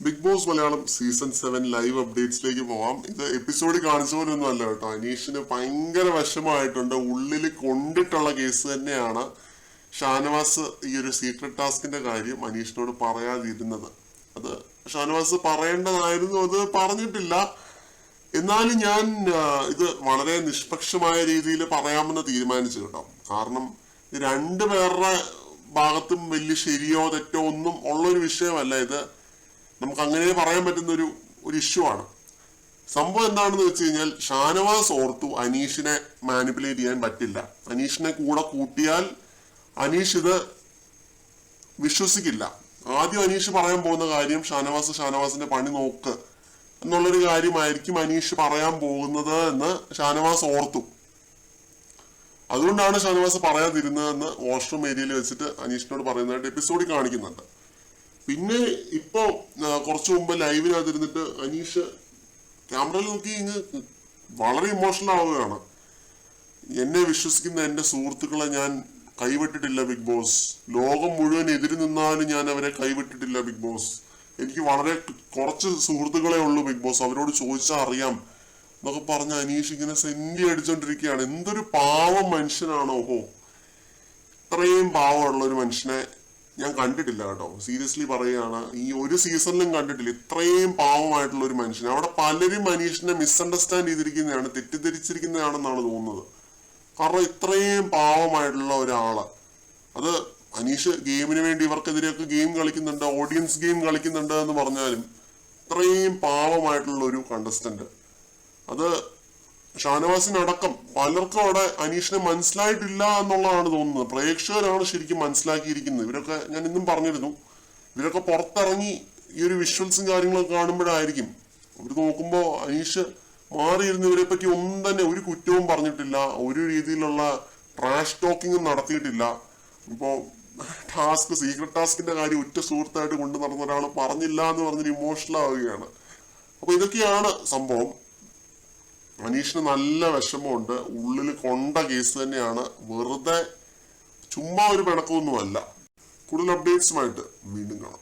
Big boss Malayalam season 7 live അപ്ഡേറ്റ്സിലേക്ക് പോവാം. ഇത് എപ്പിസോഡിൽ കാണിച്ച പോലെ ഒന്നും അല്ല കേട്ടോ. അനീഷിന് ഭയങ്കര വിഷമമായിട്ടുണ്ട്. ഉള്ളിൽ കൊണ്ടിട്ടുള്ള കേസ് തന്നെയാണ് ഷാനവാസ് ഈ ഒരു സീക്രട്ട് ടാസ്കിന്റെ കാര്യം അനീഷിനോട് പറയാതിരുന്നത്. അത് ഷാനവാസ് പറയേണ്ടതായിരുന്നു, അത് പറഞ്ഞിട്ടില്ല. എന്നാലും ഞാൻ ഇത് വളരെ നിഷ്പക്ഷമായ രീതിയിൽ പറയാമെന്ന് തീരുമാനിച്ചു കേട്ടോ. കാരണം രണ്ടുപേരുടെ ഭാഗത്തും വലിയ ശരിയോ തെറ്റോ ഒന്നും ഉള്ളൊരു വിഷയമല്ല ഇത്. നമുക്ക് അങ്ങനെ പറയാൻ പറ്റുന്ന ഒരു ഇഷ്യൂ ആണ്. സംഭവം എന്താണെന്ന് വെച്ച് കഴിഞ്ഞാൽ, ഷാനവാസ് ഓർത്തു അനീഷിനെ മാനിപ്പുലേറ്റ് ചെയ്യാൻ പറ്റില്ല. അനീഷിനെ കൂടെ കൂട്ടിയാൽ അനീഷ് ഇത് വിശ്വസിക്കില്ല. ആദ്യം അനീഷ് പറയാൻ പോകുന്ന കാര്യം ഷാനവാസിന്റെ പണി നോക്ക് എന്നുള്ളൊരു കാര്യമായിരിക്കും അനീഷ് പറയാൻ പോകുന്നത് എന്ന് ഷാനവാസ് ഓർത്തു. അതുകൊണ്ടാണ് ഷാനവാസ് പറയാതിരുന്നതെന്ന് വാഷ്റൂം ഏരിയയിൽ വെച്ചിട്ട് അനീഷിനോട് പറയുന്നതായിട്ട് എപ്പിസോഡിൽ കാണിക്കുന്നുണ്ട്. പിന്നെ ഇപ്പോ കുറച്ചു മുമ്പ് ലൈവിനകത്തിരുന്നിട്ട് അനീഷ് ക്യാമറയിൽ നോക്കി വളരെ ഇമോഷണൽ ആവുകയാണ്. എന്നെ വിശ്വസിക്കുന്ന എന്റെ സുഹൃത്തുക്കളെ ഞാൻ കൈവിട്ടിട്ടില്ല ബിഗ് ബോസ്. ലോകം മുഴുവൻ എതിര് നിന്നാലും ഞാൻ അവരെ കൈവിട്ടിട്ടില്ല ബിഗ് ബോസ്. എനിക്ക് വളരെ കുറച്ച് സുഹൃത്തുക്കളെ ഉള്ളൂ ബിഗ് ബോസ്, അവരോട് ചോദിച്ചാൽ അറിയാം എന്നൊക്കെ പറഞ്ഞ അനീഷ് ഇങ്ങനെ സെന്റി അടിച്ചോണ്ടിരിക്കുകയാണ്. എന്തൊരു പാവം മനുഷ്യനാണോ! ഓഹോ, ഇത്രയും പാവമുള്ള ഒരു മനുഷ്യനെ ഞാൻ കണ്ടിട്ടില്ല കേട്ടോ. സീരിയസ്ലി പറയുകയാണ്, ഈ ഒരു സീസണിലും കണ്ടിട്ടില്ല ഇത്രയും പാവമായിട്ടുള്ള ഒരു മനുഷ്യനെ. അവിടെ പലരും അനീഷിനെ മിസ്അണ്ടർസ്റ്റാൻഡ് ചെയ്തിരിക്കുന്നതാണ്, തെറ്റിദ്ധരിച്ചിരിക്കുന്നതാണെന്നാണ് തോന്നുന്നത്. കാരണം ഇത്രയും പാവമായിട്ടുള്ള ഒരാള്, അത് അനീഷ് ഗെയിമിന് വേണ്ടി ഇവർക്കെതിരെയൊക്കെ ഗെയിം കളിക്കുന്നുണ്ട്, ഓഡിയൻസ് ഗെയിം കളിക്കുന്നുണ്ട് എന്ന് പറഞ്ഞാലും ഇത്രയും പാവമായിട്ടുള്ള ഒരു കണ്ടസ്റ്റന്റ്, അത് ഷാനവാസിനടക്കം പലർക്കും അവിടെ അനീഷിനെ മനസ്സിലായിട്ടില്ല എന്നുള്ളതാണ് തോന്നുന്നത്. പ്രേക്ഷകരാണ് ശരിക്കും മനസ്സിലാക്കിയിരിക്കുന്നത്. ഇവരൊക്കെ ഞാൻ ഇന്നും പറഞ്ഞിരുന്നു, ഇവരൊക്കെ പുറത്തിറങ്ങി ഈ ഒരു വിഷ്വൽസും കാര്യങ്ങളൊക്കെ കാണുമ്പോഴായിരിക്കും അവർ നോക്കുമ്പോൾ അനീഷ് മാറിയിരുന്ന ഇവരെ പറ്റി ഒന്നും തന്നെ ഒരു കുറ്റവും പറഞ്ഞിട്ടില്ല, ഒരു രീതിയിലുള്ള ട്രാഷ് ടോക്കിങ്ങും നടത്തിയിട്ടില്ല. ഇപ്പോ സീക്രട്ട് ടാസ്കിന്റെ കാര്യം ഉറ്റ സുഹൃത്തായിട്ട് കൊണ്ടു നടന്ന ഒരാൾ പറഞ്ഞില്ല എന്ന് പറഞ്ഞൊരു ഇമോഷണൽ ആവുകയാണ്. അപ്പൊ ഇതൊക്കെയാണ് സംഭവം. അനീഷിന് നല്ല വിഷമമുണ്ട്, ഉള്ളിൽ കൊണ്ട കേസ് തന്നെയാണ്, വെറുതെ ചുമ്മാ ഒരു പിണക്കമൊന്നുമല്ല. കൂടുതൽ അപ്ഡേറ്റ്സുമായിട്ട് വീണ്ടും കാണാം.